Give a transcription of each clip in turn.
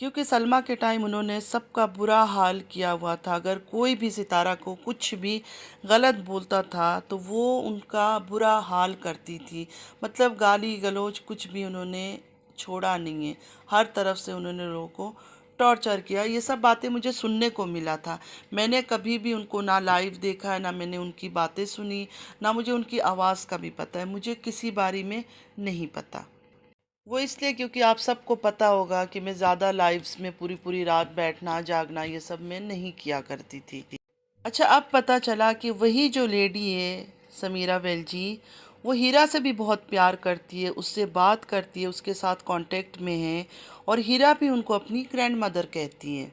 کیونکہ سلمیٰ کے ٹائم انہوں نے سب کا برا حال کیا ہوا تھا۔ اگر کوئی بھی ستارہ کو کچھ بھی غلط بولتا تھا تو وہ ان کا برا حال کرتی تھی، مطلب گالی گلوچ کچھ بھی انہوں نے چھوڑا نہیں ہے، ہر طرف سے انہوں نے لوگوں کو ٹارچر کیا۔ یہ سب باتیں مجھے سننے کو ملا تھا، میں نے کبھی بھی ان کو نہ لائیو دیکھا ہے، نہ میں نے ان کی باتیں سنی، نہ مجھے ان کی آواز کا بھی پتہ ہے، مجھے کسی بارے میں نہیں پتہ۔ وہ اس لیے کیونکہ آپ سب کو پتہ ہوگا کہ میں زیادہ لائیوز میں پوری پوری رات بیٹھنا جاگنا یہ سب میں نہیں کیا کرتی تھی۔ اچھا، اب پتہ چلا کہ وہی جو لیڈی ہے سمیرہ ویلچی، وہ ہیرا سے بھی بہت پیار کرتی ہے، اس سے بات کرتی ہے، اس کے ساتھ کانٹیکٹ میں ہے، اور ہیرا بھی ان کو اپنی گرینڈ مدر کہتی ہے۔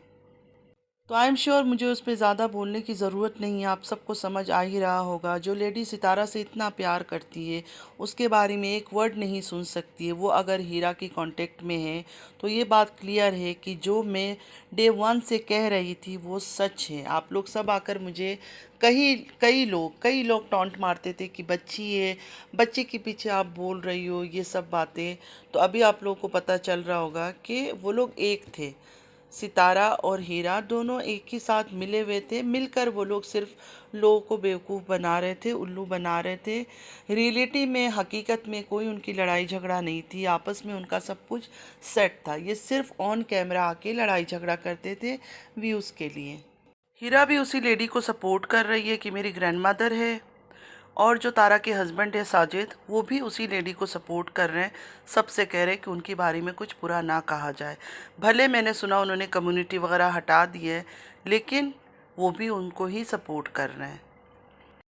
تو آئی ایم شیور مجھے اس پہ زیادہ بولنے کی ضرورت نہیں ہے، آپ سب کو سمجھ آ ہی رہا ہوگا۔ جو لیڈی ستارہ سے اتنا پیار کرتی ہے، اس کے بارے میں ایک ورڈ نہیں سن سکتی ہے، وہ اگر ہیرا کی کانٹیکٹ میں ہے تو یہ بات کلیئر ہے کہ جو میں ڈے ون سے کہہ رہی تھی وہ سچ ہے۔ آپ لوگ سب آ کر مجھے کئی لوگ ٹونٹ مارتے تھے کہ بچی ہے، بچے کے پیچھے آپ بول رہی ہو یہ سب باتیں، تو ابھی آپ لوگوں کو پتہ چل رہا ہوگا کہ وہ لوگ ایک تھے۔ ستارہ اور ہیرا دونوں ایک ہی ساتھ ملے ہوئے تھے، مل کر وہ لوگ صرف لوگوں کو بیوقوف بنا رہے تھے، الو بنا رہے تھے۔ ریئلٹی میں حقیقت میں کوئی ان کی لڑائی جھگڑا نہیں تھی، آپس میں ان کا سب کچھ سیٹ تھا، یہ صرف آن کیمرہ آ کے لڑائی جھگڑا کرتے تھے ویوز کے لیے۔ ہیرا بھی اسی لیڈی کو سپورٹ کر رہی ہے کہ میری گرینڈ مدر ہے، اور جو تارا کے ہسبینڈ ہے ساجد، وہ بھی اسی لیڈی کو سپورٹ کر رہے ہیں، سب سے کہہ رہے ہیں کہ ان کی بارے میں کچھ برا نہ کہا جائے۔ بھلے میں نے سنا انہوں نے کمیونٹی وغیرہ ہٹا دی ہے، لیکن وہ بھی ان کو ہی سپورٹ کر رہے ہیں۔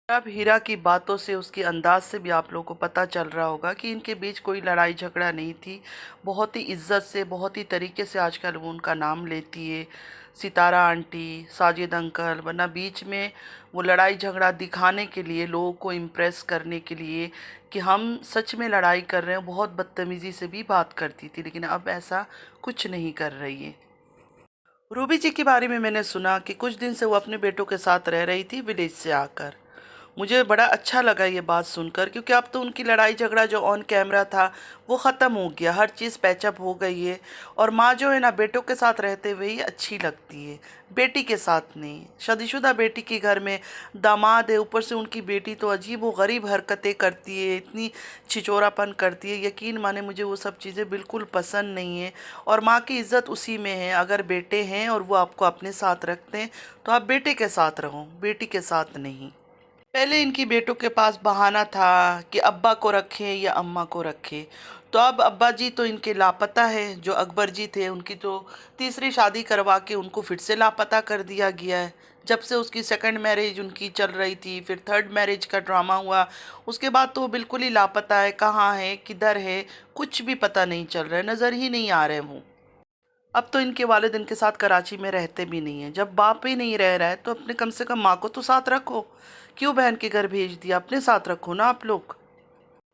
اب ہیرا کی باتوں سے، اس کے انداز سے بھی آپ لوگوں کو پتہ چل رہا ہوگا کہ ان کے بیچ کوئی لڑائی جھگڑا نہیں تھی، بہت ہی عزت سے، بہت ہی طریقے سے آج کل وہ ان کا نام لیتی ہے، ستارہ آنٹی، ساجد انکل، ورنہ بیچ میں وہ لڑائی جھگڑا دکھانے کے لیے، لوگوں کو امپریس کرنے کے لیے کہ ہم سچ میں لڑائی کر رہے ہیں، بہت بدتمیزی سے بھی بات کرتی تھی، لیکن اب ایسا کچھ نہیں کر رہی ہے۔ روبی جی کے بارے میں نے سنا کہ کچھ دن سے وہ اپنے بیٹوں کے ساتھ رہ رہی تھی ولیج سے آ کر، مجھے بڑا اچھا لگا یہ بات سن کر، کیونکہ اب تو ان کی لڑائی جھگڑا جو آن کیمرہ تھا وہ ختم ہو گیا، ہر چیز پیچ اپ ہو گئی ہے، اور ماں جو ہے نا بیٹوں کے ساتھ رہتے ہوئے ہی اچھی لگتی ہے، بیٹی کے ساتھ نہیں۔ شادی شدہ بیٹی کے گھر میں داماد ہے، اوپر سے ان کی بیٹی تو عجیب و غریب حرکتیں کرتی ہے، اتنی چھچورا پن کرتی ہے، یقین مانے مجھے وہ سب چیزیں بالکل پسند نہیں ہیں، اور ماں کی عزت اسی میں ہے، اگر بیٹے ہیں اور وہ آپ کو اپنے ساتھ رکھتے ہیں تو آپ بیٹے کے ساتھ رہو، بیٹی کے ساتھ نہیں۔ پہلے ان کی بیٹوں کے پاس بہانہ تھا کہ ابا کو رکھے یا اماں کو رکھے، تو اب ابا جی تو ان کے لاپتہ ہے، جو اکبر جی تھے ان کی تو تیسری شادی کروا کے ان کو پھر سے لاپتہ کر دیا گیا ہے، جب سے اس کی سیکنڈ میرج ان کی چل رہی تھی، پھر تھرڈ میرج کا ڈرامہ ہوا، اس کے بعد تو وہ بالکل ہی لاپتہ ہے، کہاں ہے کدھر ہے کچھ بھی پتہ نہیں چل رہا ہے، نظر ہی نہیں آ رہے وہ۔ اب تو ان کے والد ان کے ساتھ کراچی میں رہتے بھی نہیں ہیں، جب باپ ہی نہیں رہ رہا ہے تو اپنے کم سے کم ماں کو تو ساتھ رکھو، کیوں بہن کے گھر بھیج دیا، اپنے ساتھ رکھو نا آپ لوگ۔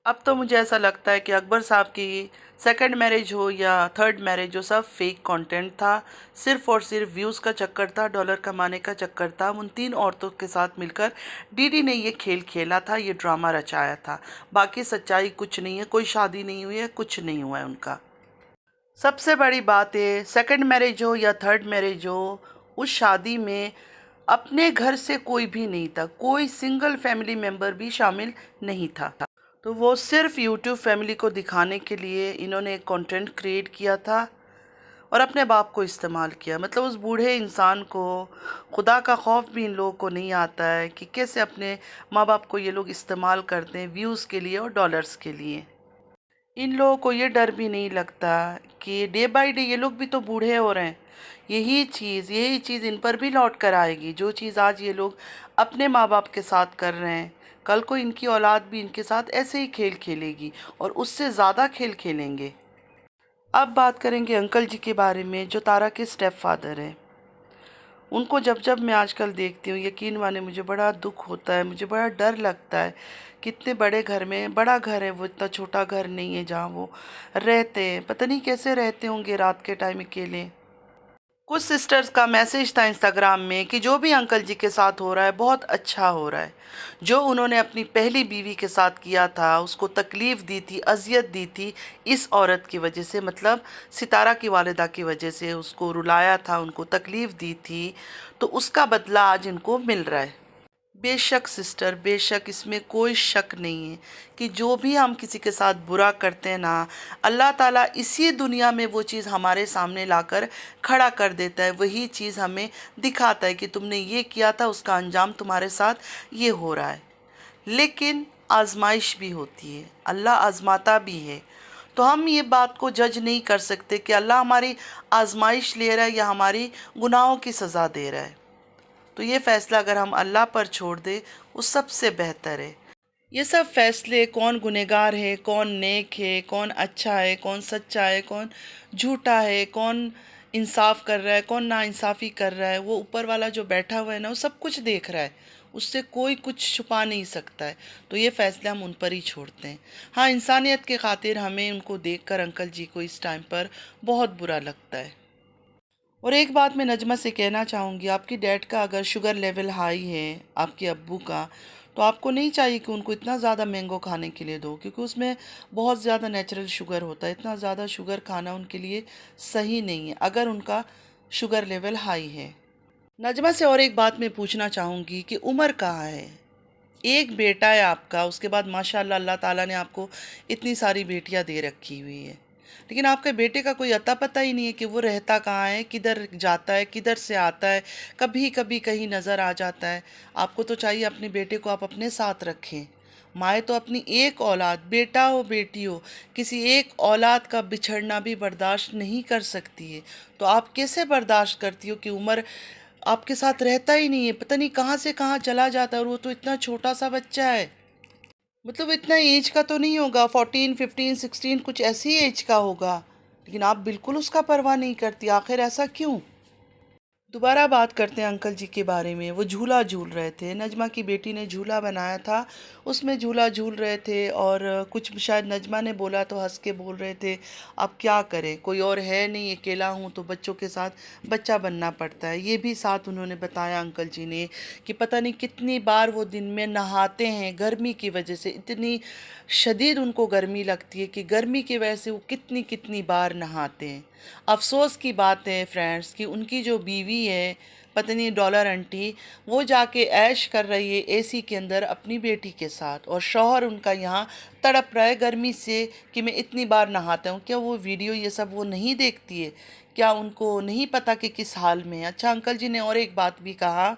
اب تو مجھے ایسا لگتا ہے کہ اکبر صاحب کی سیکنڈ میرج ہو یا تھرڈ میرج ہو، سب فیک کانٹینٹ تھا، صرف اور صرف ویوز کا چکر تھا، ڈالر کمانے کا چکر تھا، ان تین عورتوں کے ساتھ مل کر ڈی ڈی نے یہ کھیل کھیلا تھا، یہ ڈرامہ رچایا تھا، باقی سچائی کچھ نہیں ہے، کوئی شادی نہیں ہوئی ہے، کچھ نہیں ہوا ہے ان کا۔ سب سے بڑی بات ہے، سیکنڈ میرج ہو یا تھرڈ میرج ہو، اس شادی میں اپنے گھر سے کوئی بھی نہیں تھا، کوئی سنگل فیملی ممبر بھی شامل نہیں تھا، تو وہ صرف یوٹیوب فیملی کو دکھانے کے لیے انہوں نے ایک کنٹینٹ کریٹ کیا تھا اور اپنے باپ کو استعمال کیا، مطلب اس بوڑھے انسان کو خدا کا خوف بھی ان لوگوں کو نہیں آتا ہے کہ کیسے اپنے ماں باپ کو یہ لوگ استعمال کرتے ہیں ویوز کے لیے اور ڈالرز کے لیے۔ ان لوگوں کو یہ ڈر بھی نہیں لگتا کہ ڈے بائی ڈے یہ لوگ بھی تو بوڑھے ہو رہے ہیں، یہی چیز ان پر بھی لوٹ کر آئے گی، جو چیز آج یہ لوگ اپنے ماں باپ کے ساتھ کر رہے ہیں، کل کو ان کی اولاد بھی ان کے ساتھ ایسے ہی کھیل کھیلے گی اور اس سے زیادہ کھیل کھیلیں گے۔ اب بات کریں گے انکل جی کے بارے میں، جو تارا کے اسٹیپ فادر ہیں۔ ان کو جب میں آج کل دیکھتی ہوں، یقین مانے مجھے بڑا دکھ ہوتا ہے، مجھے بڑا ڈر لگتا ہے کہ اتنے بڑے گھر میں، بڑا گھر ہے وہ، اتنا چھوٹا گھر نہیں ہے جہاں وہ رہتے ہیں، پتہ نہیں کیسے رہتے ہوں گے رات کے ٹائم اکیلے۔ کچھ سسٹرز کا میسیج تھا انسٹاگرام میں کہ جو بھی انکل جی کے ساتھ ہو رہا ہے بہت اچھا ہو رہا ہے. جو انہوں نے اپنی پہلی بیوی کے ساتھ کیا تھا، اس کو تکلیف دی تھی، اذیت دی تھی، اس عورت کی وجہ سے، مطلب ستارہ کی والدہ کی وجہ سے اس کو رلایا تھا، ان کو تکلیف دی تھی، تو اس کا بدلہ آج ان کو مل رہا ہے. بے شک سسٹر، بے شک، اس میں کوئی شک نہیں ہے کہ جو بھی ہم کسی کے ساتھ برا کرتے ہیں نا، اللہ تعالیٰ اسی دنیا میں وہ چیز ہمارے سامنے لا کر کھڑا کر دیتا ہے. وہی چیز ہمیں دکھاتا ہے کہ تم نے یہ کیا تھا، اس کا انجام تمہارے ساتھ یہ ہو رہا ہے. لیکن آزمائش بھی ہوتی ہے، اللہ آزماتا بھی ہے. تو ہم یہ بات کو جج نہیں کر سکتے کہ اللہ ہماری آزمائش لے رہا ہے یا ہماری گناہوں کی سزا دے رہا ہے. تو یہ فیصلہ اگر ہم اللہ پر چھوڑ دیں وہ سب سے بہتر ہے. یہ سب فیصلے کون گنہگار ہے، کون نیک ہے، کون اچھا ہے، کون سچا ہے، کون جھوٹا ہے، کون انصاف کر رہا ہے، کون ناانصافی کر رہا ہے، وہ اوپر والا جو بیٹھا ہوا ہے نا، وہ سب کچھ دیکھ رہا ہے. اس سے کوئی کچھ چھپا نہیں سکتا ہے. تو یہ فیصلے ہم ان پر ہی چھوڑتے ہیں. ہاں، انسانیت کے خاطر ہمیں ان کو دیکھ کر انکل جی کو اس ٹائم پر بہت برا لگتا ہے. اور ایک بات میں نجمہ سے کہنا چاہوں گی، آپ کی ڈیڈ کا اگر شوگر لیول ہائی ہے، آپ کے ابو کا، تو آپ کو نہیں چاہیے کہ ان کو اتنا زیادہ مینگو کھانے کے لیے دو، کیونکہ اس میں بہت زیادہ نیچرل شوگر ہوتا ہے. اتنا زیادہ شوگر کھانا ان کے لیے صحیح نہیں ہے اگر ان کا شوگر لیول ہائی ہے. نجمہ سے اور ایک بات میں پوچھنا چاہوں گی کہ عمر کہاں ہے؟ ایک بیٹا ہے آپ کا، اس کے بعد ماشاءاللہ اللہ تعالیٰ نے آپ کو اتنی ساری بیٹیاں دے رکھی ہوئی ہے، لیکن آپ کے بیٹے کا کوئی اتا پتہ ہی نہیں ہے کہ وہ رہتا کہاں ہے، کدھر جاتا ہے، کدھر سے آتا ہے، کبھی کبھی کہیں نظر آ جاتا ہے. آپ کو تو چاہیے اپنے بیٹے کو آپ اپنے ساتھ رکھیں. مائیں تو اپنی ایک اولاد، بیٹا ہو بیٹی ہو، کسی ایک اولاد کا بچھڑنا بھی برداشت نہیں کر سکتی ہے. تو آپ کیسے برداشت کرتی ہو کہ عمر آپ کے ساتھ رہتا ہی نہیں ہے، پتہ نہیں کہاں سے کہاں چلا جاتا ہے، اور وہ تو اتنا چھوٹا سا بچہ ہے. مطلب اتنا ایج کا تو نہیں ہوگا، 14 15 16 کچھ ایسی ایج کا ہوگا، لیکن آپ بالکل اس کا پرواہ نہیں کرتی. آخر ایسا کیوں؟ دوبارہ بات کرتے ہیں انکل جی کے بارے میں. وہ جھولا جھول رہے تھے، نجمہ کی بیٹی نے جھولا بنایا تھا، اس میں جھولا جھول رہے تھے، اور کچھ شاید نجمہ نے بولا تو ہنس کے بول رہے تھے اب کیا کریں، کوئی اور ہے نہیں، اکیلا ہوں تو بچوں کے ساتھ بچہ بننا پڑتا ہے. یہ بھی ساتھ انہوں نے بتایا انکل جی نے کہ پتہ نہیں کتنی بار وہ دن میں نہاتے ہیں گرمی کی وجہ سے. اتنی شدید ان کو گرمی لگتی ہے کہ گرمی کی وجہ سے وہ کتنی کتنی بار نہاتے ہیں. افسوس کی بات ہے فرینڈز کہ ان کی جو بیوی ہے، پتہ نہیں ڈالر انٹی، وہ جا کے عیش کر رہی ہے اے سی کے اندر اپنی بیٹی کے ساتھ، اور شوہر ان کا یہاں تڑپ رہا ہے گرمی سے کہ میں اتنی بار نہاتا ہوں. کیا وہ ویڈیو یہ سب وہ نہیں دیکھتی ہے؟ کیا ان کو نہیں پتہ کہ کس حال میں ہے؟ اچھا، انکل جی نے اور ایک بات بھی کہا.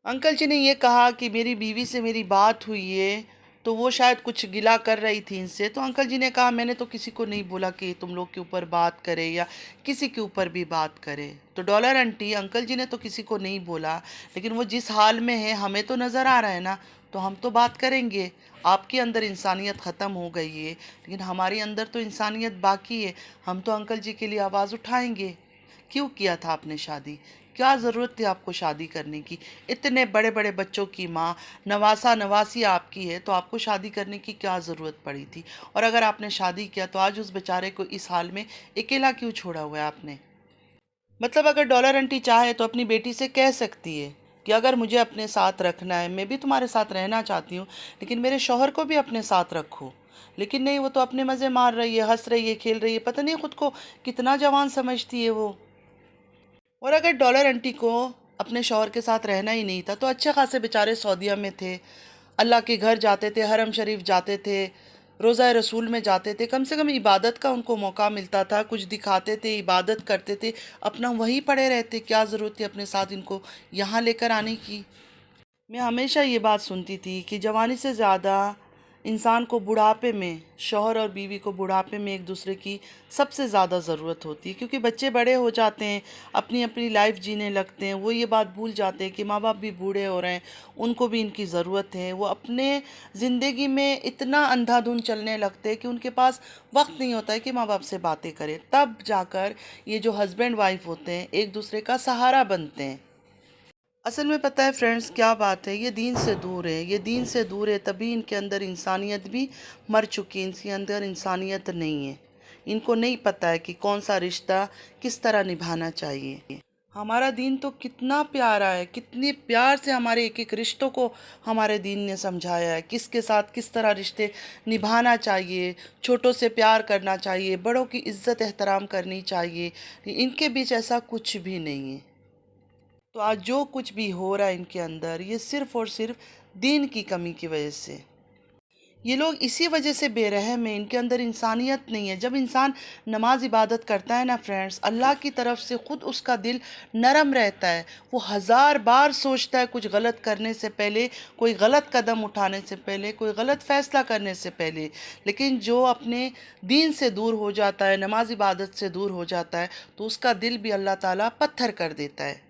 انکل جی نے یہ کہا کہ میری بیوی سے میری بات ہوئی ہے تو وہ شاید کچھ گلا کر رہی تھی ان سے. تو انکل جی نے کہا میں نے تو کسی کو نہیں بولا کہ تم لوگ کے اوپر بات کرے یا کسی کے اوپر بھی بات کرے. تو ڈالر انٹی، انکل جی نے تو کسی کو نہیں بولا، لیکن وہ جس حال میں ہے ہمیں تو نظر آ رہا ہے نا، تو ہم تو بات کریں گے. آپ کے اندر انسانیت ختم ہو گئی ہے، لیکن ہمارے اندر تو انسانیت باقی ہے. ہم تو انکل جی کے لیے آواز اٹھائیں گے. کیوں کیا تھا آپ نے شادی؟ کیا ضرورت تھی آپ کو شادی کرنے کی؟ اتنے بڑے بڑے بچوں کی ماں، نواسا نواسی آپ کی ہے، تو آپ کو شادی کرنے کی کیا ضرورت پڑی تھی؟ اور اگر آپ نے شادی کیا تو آج اس بیچارے کو اس حال میں اکیلا کیوں چھوڑا ہوا ہے آپ نے؟ مطلب اگر ڈالر انٹی چاہے تو اپنی بیٹی سے کہہ سکتی ہے کہ اگر مجھے اپنے ساتھ رکھنا ہے، میں بھی تمہارے ساتھ رہنا چاہتی ہوں، لیکن میرے شوہر کو بھی اپنے ساتھ رکھو. لیکن نہیں، وہ تو اپنے مزے مار رہی ہے، ہنس رہی ہے، کھیل رہی ہے، پتہ نہیں خود کو کتنا جوان سمجھتی ہے وہ. اور اگر ڈالر انٹی کو اپنے شوہر کے ساتھ رہنا ہی نہیں تھا تو اچھے خاصے بیچارے سعودیہ میں تھے، اللہ کے گھر جاتے تھے، حرم شریف جاتے تھے، روضہ رسول میں جاتے تھے، کم سے کم عبادت کا ان کو موقع ملتا تھا، کچھ دکھاتے تھے، عبادت کرتے تھے، اپنا وہیں پڑے رہتے. کیا ضرورت تھی اپنے ساتھ ان کو یہاں لے کر آنے کی؟ میں ہمیشہ یہ بات سنتی تھی کہ جوانی سے زیادہ انسان کو بڑھاپے میں، شوہر اور بیوی کو بڑھاپے میں ایک دوسرے کی سب سے زیادہ ضرورت ہوتی ہے، کیونکہ بچے بڑے ہو جاتے ہیں، اپنی اپنی لائف جینے لگتے ہیں، وہ یہ بات بھول جاتے ہیں کہ ماں باپ بھی بوڑھے ہو رہے ہیں، ان کو بھی ان کی ضرورت ہے. وہ اپنے زندگی میں اتنا اندھا دھند چلنے لگتے ہیں کہ ان کے پاس وقت نہیں ہوتا ہے کہ ماں باپ سے باتیں کریں. تب جا کر یہ جو ہسبینڈ وائف ہوتے ہیں ایک دوسرے کا سہارا بنتے ہیں. اصل میں پتہ ہے فرینڈز کیا بات ہے، یہ دین سے دور ہے، یہ دین سے دور ہے، تبھی ان کے اندر انسانیت بھی مر چکی ہے، ان کے اندر انسانیت نہیں ہے. ان کو نہیں پتہ ہے کہ کون سا رشتہ کس طرح نبھانا چاہیے. ہمارا دین تو کتنا پیارا ہے، کتنی پیار سے ہمارے ایک ایک رشتوں کو ہمارے دین نے سمجھایا ہے، کس کے ساتھ کس طرح رشتے نبھانا چاہیے، چھوٹوں سے پیار کرنا چاہیے، بڑوں کی عزت احترام کرنی چاہیے۔ ان کے بیچ ایسا کچھ بھی نہیں ہے۔ تو آج جو کچھ بھی ہو رہا ہے ان کے اندر، یہ صرف اور صرف دین کی کمی کی وجہ سے۔ یہ لوگ اسی وجہ سے بے رحم ہیں، ان کے اندر انسانیت نہیں ہے۔ جب انسان نماز عبادت کرتا ہے نا فرینڈز، اللہ کی طرف سے خود اس کا دل نرم رہتا ہے، وہ ہزار بار سوچتا ہے کچھ غلط کرنے سے پہلے، کوئی غلط قدم اٹھانے سے پہلے، کوئی غلط فیصلہ کرنے سے پہلے۔ لیکن جو اپنے دین سے دور ہو جاتا ہے، نماز عبادت سے دور ہو جاتا ہے، تو اس کا دل بھی اللہ تعالیٰ پتھر کر دیتا ہے۔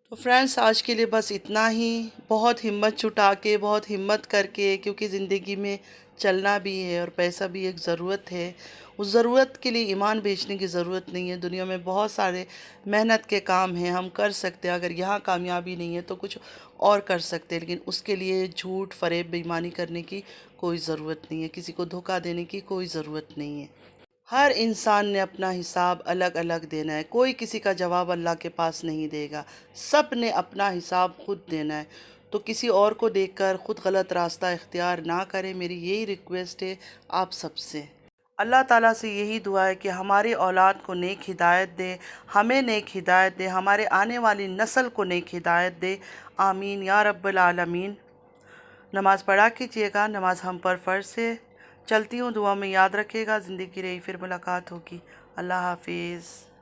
تو فرینڈز آج کے لیے بس اتنا ہی۔ بہت ہمت جھٹا کے، بہت ہمت کر کے، کیونکہ زندگی میں چلنا بھی ہے اور پیسہ بھی ایک ضرورت ہے۔ اس ضرورت کے لیے ایمان بیچنے کی ضرورت نہیں ہے۔ دنیا میں بہت سارے محنت کے کام ہیں، ہم کر سکتے ہیں۔ اگر یہاں کامیابی نہیں ہے تو کچھ اور کر سکتے ہیں، لیکن اس کے لیے جھوٹ، فریب، بے ایمانی کرنے کی کوئی ضرورت نہیں ہے، کسی کو دھوکہ دینے کی کوئی ضرورت نہیں ہے۔ ہر انسان نے اپنا حساب الگ الگ دینا ہے، کوئی کسی کا جواب اللہ کے پاس نہیں دے گا، سب نے اپنا حساب خود دینا ہے۔ تو کسی اور کو دیکھ کر خود غلط راستہ اختیار نہ کریں، میری یہی ریکویسٹ ہے آپ سب سے۔ اللہ تعالیٰ سے یہی دعا ہے کہ ہماری اولاد کو نیک ہدایت دے، ہمیں نیک ہدایت دے، ہمارے آنے والی نسل کو نیک ہدایت دے، آمین یا رب العالمین۔ نماز پڑھا کیجیے گا، نماز ہم پر فرض ہے۔ چلتی ہوں، دعا میں یاد رکھے گا، زندگی رہی پھر ملاقات ہوگی۔ اللہ حافظ۔